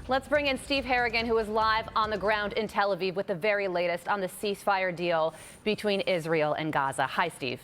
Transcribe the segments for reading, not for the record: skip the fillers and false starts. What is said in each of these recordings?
Let's bring in Steve Harrigan, who is live on the ground in Tel Aviv with the very latest on the ceasefire deal between Israel and Gaza. Hi, Steve.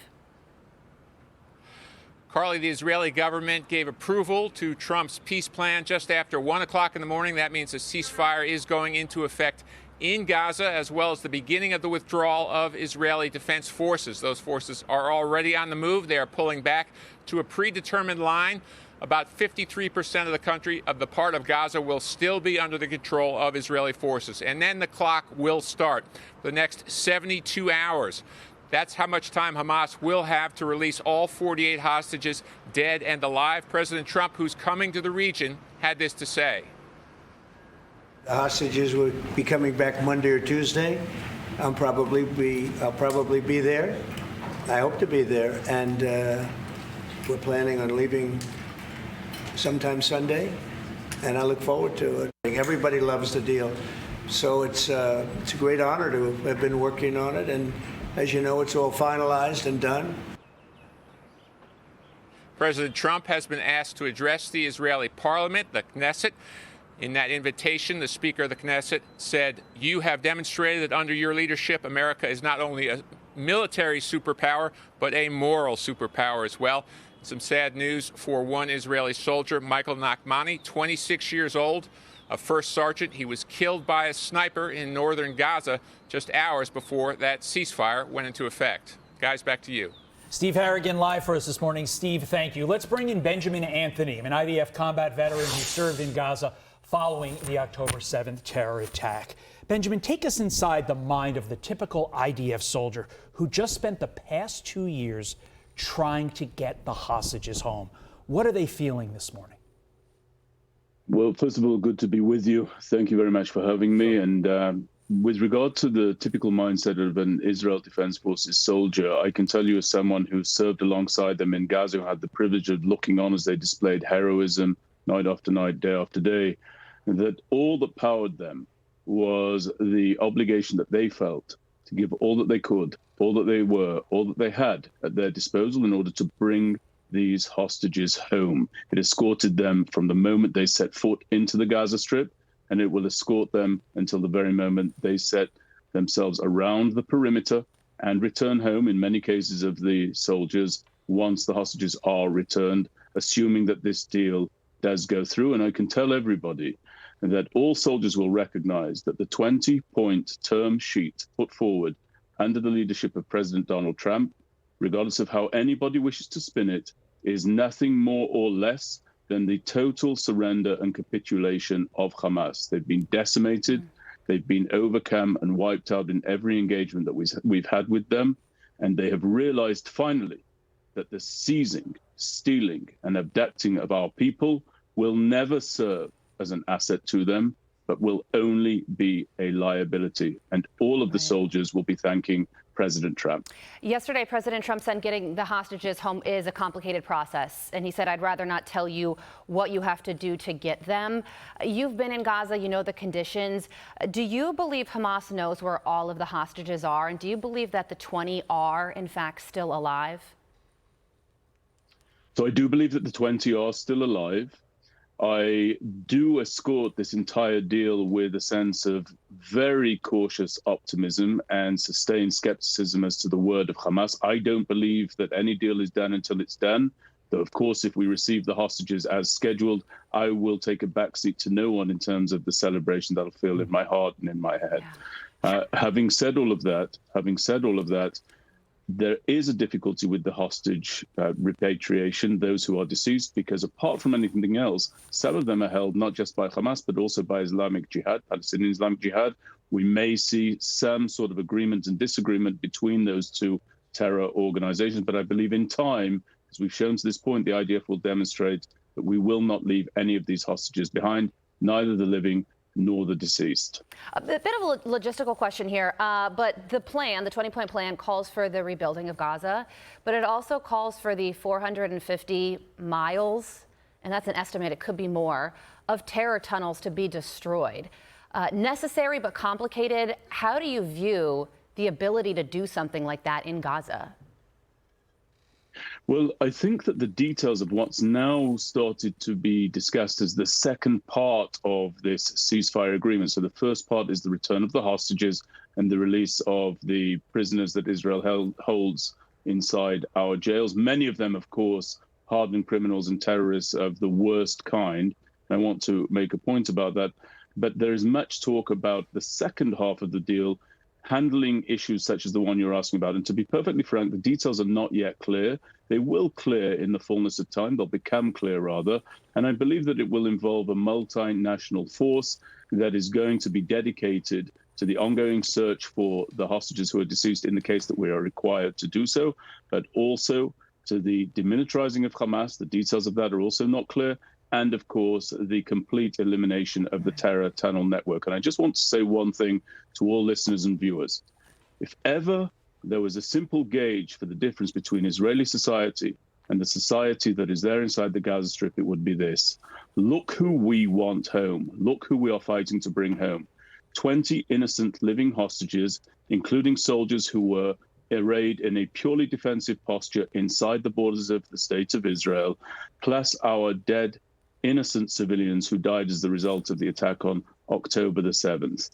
Carly, the Israeli government gave approval to Trump's peace plan just after 1 o'clock in the morning. That means a ceasefire is going into effect in Gaza, as well as the beginning of the withdrawal of Israeli defense forces. Those forces are already on the move. They are pulling back to a predetermined line. About 53% of the country, of the part of Gaza, will still be under the control of Israeli forces. And then the clock will start for the next 72 hours. That's how much time Hamas will have to release all 48 hostages, dead and alive. President Trump, who's coming to the region, had this to say. The hostages will be coming back Monday or Tuesday. I'll probably be there. I hope to be there. And we're planning on leaving sometime Sunday, and I look forward to it. Everybody loves the deal, so it's a great honor to have been working on it, and as you know, it's all finalized and done. President Trump has been asked to address the Israeli parliament, the Knesset. In that invitation, the Speaker of the Knesset said, "You have demonstrated that under your leadership, America is not only a military superpower, but a moral superpower as well." Some sad news for one Israeli soldier, Michael Nachmani, 26 years old, a first sergeant. He was killed by a sniper in northern Gaza just hours before that ceasefire went into effect. Guys, back to you. Steve Harrigan live for us this morning. Steve, thank you. Let's bring in Benjamin Anthony, an IDF combat veteran who served in Gaza following the October 7th terror attack. Benjamin, take us inside the mind of the typical IDF soldier who just spent the past 2 years trying to get the hostages home. What are they feeling this morning? Well, first of all, good to be with you. Thank you very much for having me. And with regard to the typical mindset of an Israel Defense Forces soldier, I can tell you as someone who served alongside them in Gaza, who had the privilege of looking on as they displayed heroism night after night, day after day, that all that powered them was the obligation that they felt to give all that they could, all that they were, all that they had at their disposal in order to bring these hostages home. It escorted them from the moment they set foot into the Gaza Strip, and it will escort them until the very moment they set themselves around the perimeter and return home, in many cases of the soldiers, once the hostages are returned, assuming that this deal does go through. And I can tell everybody that all soldiers will recognize that the 20-point term sheet put forward under the leadership of President Donald Trump, regardless of how anybody wishes to spin it, is nothing more or less than the total surrender and capitulation of Hamas. They've been decimated, they've been overcome and wiped out in every engagement that we've had with them, and they have realized finally that the seizing, stealing, and abducting of our people will never serve as an asset to them, but will only be a liability. And all of the soldiers will be thanking President Trump. Yesterday, President Trump said getting the hostages home is a complicated process. And he said, "I'd rather not tell you what you have to do to get them." You've been in Gaza, you know the conditions. Do you believe Hamas knows where all of the hostages are? And do you believe that the 20 are, in fact, still alive? So I do believe that the 20 are still alive. I do escort this entire deal with a sense of very cautious optimism and sustained skepticism as to the word of Hamas. I don't believe that any deal is done until it's done. Though, of course, if we receive the hostages as scheduled, I will take a backseat to no one in terms of the celebration that I'll feel in my heart and in my head. Yeah. Having said all of that, there is a difficulty with the hostage repatriation, those who are deceased, because apart from anything else, some of them are held not just by Hamas, but also by Islamic Jihad, Palestinian Islamic Jihad. We may see some sort of agreement and disagreement between those two terror organizations. But I believe in time, as we've shown to this point, the IDF will demonstrate that we will not leave any of these hostages behind, neither the living nor the deceased. A bit of a logistical question here, but the plan, the 20-point plan, calls for the rebuilding of Gaza, but it also calls for the 450 miles, and that's an estimate, it could be more, of terror tunnels to be destroyed. Necessary but complicated. How do you view the ability to do something like that in Gaza? Well, I think that the details of what's now started to be discussed as the second part of this ceasefire agreement. So the first part is the return of the hostages and the release of the prisoners that Israel holds inside our jails. Many of them, of course, hardened criminals and terrorists of the worst kind. I want to make a point about that. But there is much talk about the second half of the deal handling issues such as the one you're asking about. And to be perfectly frank, the details are not yet clear. They will clear in the fullness of time. They'll become clear, rather. And I believe that it will involve a multinational force that is going to be dedicated to the ongoing search for the hostages who are deceased in the case that we are required to do so, but also to the demilitarizing of Hamas. The details of that are also not clear. And, of course, the complete elimination of the terror tunnel network. And I just want to say one thing to all listeners and viewers. If ever there was a simple gauge for the difference between Israeli society and the society that is there inside the Gaza Strip, it would be this. Look who we want home. Look who we are fighting to bring home. 20 innocent living hostages, including soldiers who were arrayed in a purely defensive posture inside the borders of the state of Israel, plus our dead innocent civilians who died as the result of the attack on October the 7th.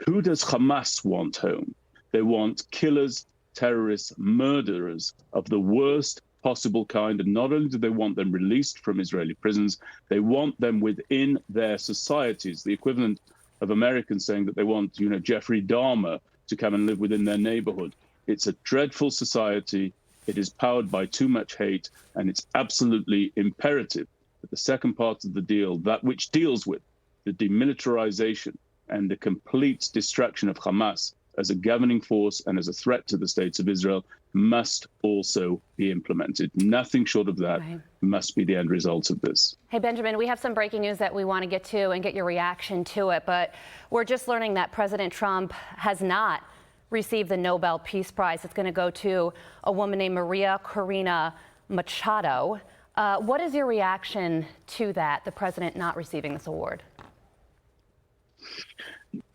Who does Hamas want home? They want killers, terrorists, murderers of the worst possible kind. And not only do they want them released from Israeli prisons, they want them within their societies, the equivalent of Americans saying that they want, Jeffrey Dahmer to come and live within their neighborhood. It's a dreadful society. It is powered by too much hate, and it's absolutely imperative that the second part of the deal, that which deals with the demilitarization and the complete destruction of Hamas as a governing force and as a threat to the state of Israel, must also be implemented. Nothing short of that must be the end result of this. Hey, Benjamin, we have some breaking news that we want to get to and get your reaction to it, but we're just learning that President Trump has not received the Nobel Peace Prize. It's going to go to a woman named Maria Corina Machado. What is your reaction to that, the president not receiving this award?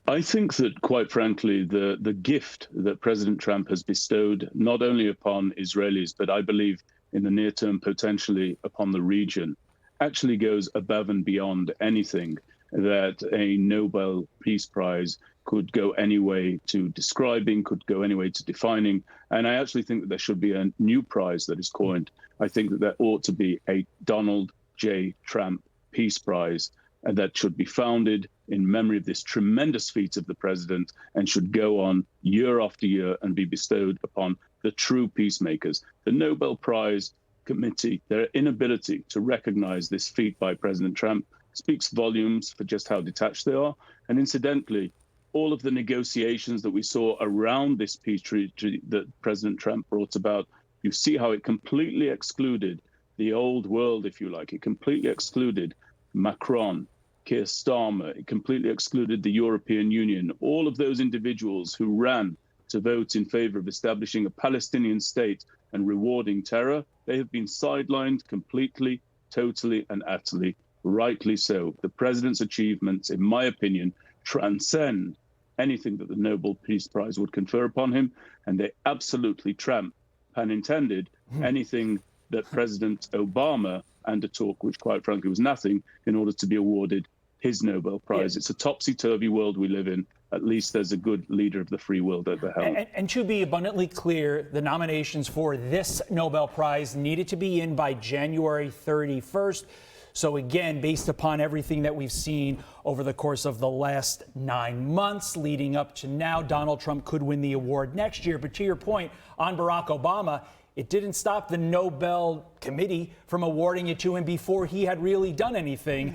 I think that, quite frankly, the gift that President Trump has bestowed not only upon Israelis, but I believe in the near term, potentially upon the region, actually goes above and beyond anything that a Nobel Peace Prize could go any way to describing, could go any way to defining. And I actually think that there should be a new prize that is coined. I think that there ought to be a Donald J. Trump Peace Prize, and that should be founded in memory of this tremendous feat of the president and should go on year after year and be bestowed upon the true peacemakers. The Nobel Prize Committee, their inability to recognize this feat by President Trump speaks volumes for just how detached they are. And incidentally, all of the negotiations that we saw around this peace treaty that President Trump brought about, you see how it completely excluded the old world, if you like. It completely excluded Macron, Keir Starmer. It completely excluded the European Union. All of those individuals who ran to vote in favor of establishing a Palestinian state and rewarding terror, they have been sidelined completely, totally, and utterly, rightly so. The president's achievements, in my opinion, transcend anything that the Nobel Peace Prize would confer upon him, and they absolutely trump, pun intended, anything that President Obama undertook, which quite frankly was nothing, in order to be awarded his Nobel Prize. Yeah. It's a topsy-turvy world we live in. At least there's a good leader of the free world at the helm. And to be abundantly clear, the nominations for this Nobel Prize needed to be in by January 31st. So again, based upon everything that we've seen over the course of the last 9 months leading up to now, Donald Trump could win the award next year. But to your point on Barack Obama, it didn't stop the Nobel Committee from awarding it to him before he had really done anything.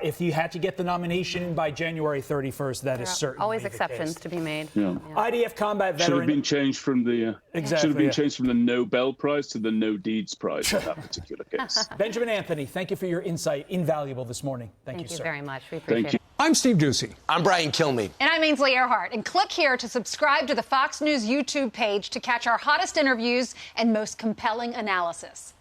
If you had to get the nomination in by January 31st, that is certainly always the exceptions case. to be made. Yeah. IDF combat veteran. Should have been changed from the changed from the Nobel Prize to the No Deeds Prize in that particular case. Benjamin Anthony, thank you for your insight. Invaluable this morning. Thank you, sir. Very much. We appreciate it. I'm Steve Ducey. I'm Brian Kilmeade. And I'm Ainsley Earhart. And click here to subscribe to the Fox News YouTube page to catch our hottest interviews and most compelling analysis.